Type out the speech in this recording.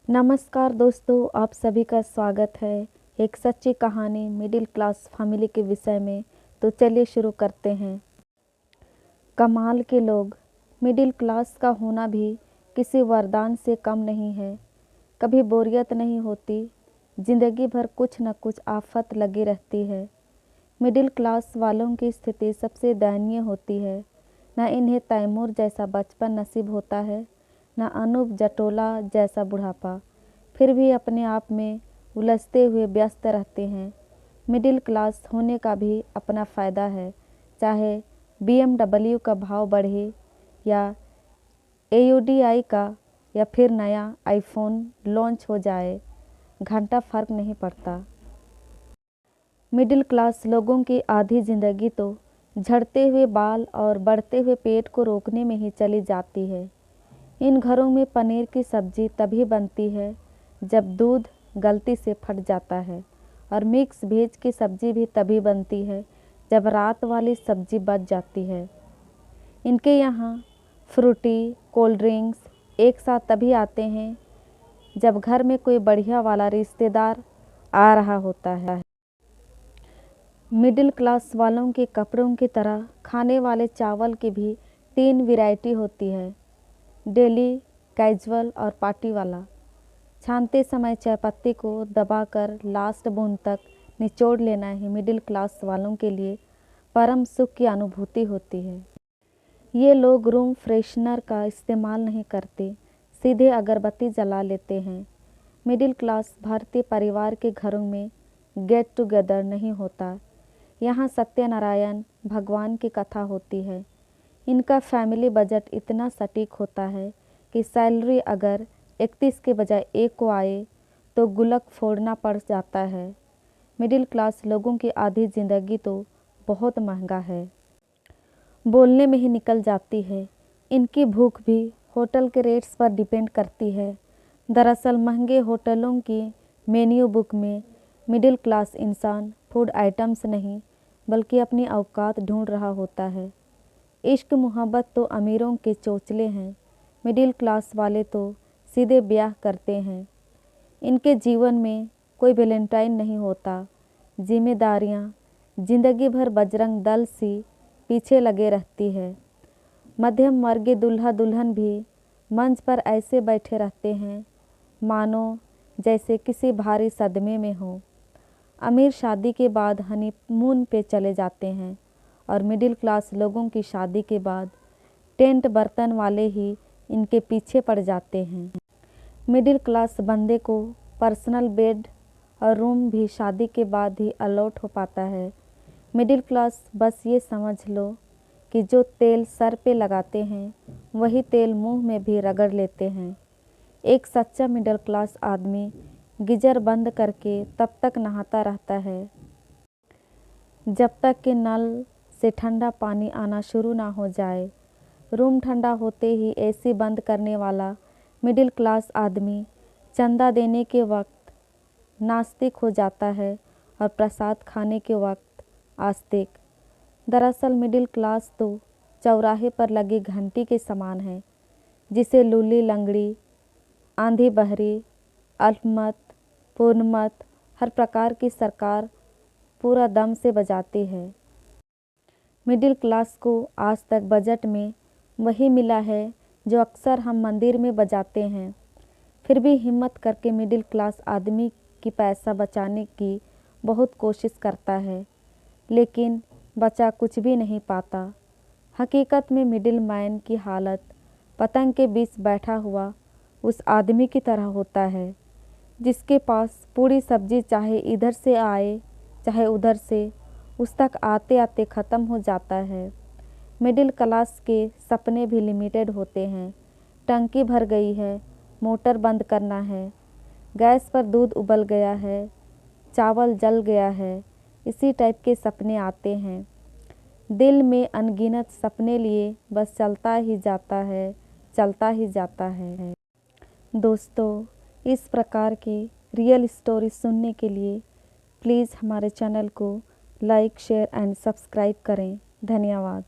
नमस्कार दोस्तों, आप सभी का स्वागत है एक सच्ची कहानी मिडिल क्लास फैमिली के विषय में। तो चलिए शुरू करते हैं। कमाल के लोग। मिडिल क्लास का होना भी किसी वरदान से कम नहीं है। कभी बोरियत नहीं होती, जिंदगी भर कुछ न कुछ आफत लगी रहती है। मिडिल क्लास वालों की स्थिति सबसे दयनीय होती है। न इन्हें तैमूर जैसा बचपन नसीब होता है, न अनूप जटोला जैसा बुढ़ापा। फिर भी अपने आप में उलझते हुए व्यस्त रहते हैं। मिडिल क्लास होने का भी अपना फ़ायदा है। चाहे BMW का भाव बढ़े या AUDI का या फिर नया आईफोन लॉन्च हो जाए, घंटा फ़र्क नहीं पड़ता। मिडिल क्लास लोगों की आधी ज़िंदगी तो झड़ते हुए बाल और बढ़ते हुए पेट को रोकने में ही चली जाती है। इन घरों में पनीर की सब्ज़ी तभी बनती है जब दूध गलती से फट जाता है, और मिक्स वेज की सब्ज़ी भी तभी बनती है जब रात वाली सब्ज़ी बच जाती है। इनके यहाँ फ्रूटी, कोल्ड ड्रिंक्स एक साथ तभी आते हैं जब घर में कोई बढ़िया वाला रिश्तेदार आ रहा होता है। मिडिल क्लास वालों के कपड़ों की तरह खाने वाले चावल की भी 3 वैरायटी होती है, डेली, कैजुअल और पार्टी वाला। छानते समय चायपत्ती को दबाकर लास्ट बूंद तक निचोड़ लेना ही मिडिल क्लास वालों के लिए परम सुख की अनुभूति होती है। ये लोग रूम फ्रेशनर का इस्तेमाल नहीं करते, सीधे अगरबत्ती जला लेते हैं। मिडिल क्लास भारतीय परिवार के घरों में गेट टुगेदर नहीं होता। यहाँ सत्यनारायण भगवान की कथा होती है। इनका फैमिली बजट इतना सटीक होता है कि सैलरी अगर 31 के बजाय 1 को आए तो गुल्लक फोड़ना पड़ जाता है। मिडिल क्लास लोगों की आधी ज़िंदगी तो बहुत महंगा है, बोलने में ही निकल जाती है। इनकी भूख भी होटल के रेट्स पर डिपेंड करती है। दरअसल महंगे होटलों की मेन्यू बुक में मिडिल क्लास इंसान फूड आइटम्स नहीं बल्कि अपनी औकात ढूंढ रहा होता है। इश्क मोहब्बत तो अमीरों के चोचले हैं, मिडिल क्लास वाले तो सीधे ब्याह करते हैं। इनके जीवन में कोई वैलेंटाइन नहीं होता। जिम्मेदारियां जिंदगी भर बजरंग दल सी पीछे लगे रहती है। मध्यम वर्गीय दूल्हा दुल्हन भी मंच पर ऐसे बैठे रहते हैं मानो जैसे किसी भारी सदमे में हो। अमीर शादी के बाद हनीमून पे चले जाते हैं और मिडिल क्लास लोगों की शादी के बाद टेंट बर्तन वाले ही इनके पीछे पड़ जाते हैं। मिडिल क्लास बंदे को पर्सनल बेड और रूम भी शादी के बाद ही अलॉट हो पाता है। मिडिल क्लास बस ये समझ लो कि जो तेल सर पे लगाते हैं वही तेल मुंह में भी रगड़ लेते हैं। एक सच्चा मिडिल क्लास आदमी गीजर बंद करके तब तक नहाता रहता है जब तक कि नल से ठंडा पानी आना शुरू ना हो जाए। रूम ठंडा होते ही AC बंद करने वाला मिडिल क्लास आदमी चंदा देने के वक्त नास्तिक हो जाता है और प्रसाद खाने के वक्त आस्तिक। दरअसल मिडिल क्लास तो चौराहे पर लगी घंटी के समान है, जिसे लूली लंगड़ी, आंधी बहरी, अल्पमत, पूर्णमत हर प्रकार की सरकार पूरा दम से बजाती है। मिडिल क्लास को आज तक बजट में वही मिला है जो अक्सर हम मंदिर में बजाते हैं। फिर भी हिम्मत करके मिडिल क्लास आदमी की पैसा बचाने की बहुत कोशिश करता है, लेकिन बचा कुछ भी नहीं पाता। हकीकत में मिडिल मैन की हालत पतंग के बीच बैठा हुआ उस आदमी की तरह होता है जिसके पास पूरी सब्जी चाहे इधर से आए चाहे उधर से, उस तक आते आते ख़त्म हो जाता है। मिडिल क्लास के सपने भी लिमिटेड होते हैं। टंकी भर गई है, मोटर बंद करना है, गैस पर दूध उबल गया है, चावल जल गया है, इसी टाइप के सपने आते हैं। दिल में अनगिनत सपने लिए बस चलता ही जाता है, चलता ही जाता है। दोस्तों, इस प्रकार के रियल स्टोरी सुनने के लिए प्लीज़ हमारे चैनल को लाइक, शेयर एंड सब्सक्राइब करें। धन्यवाद।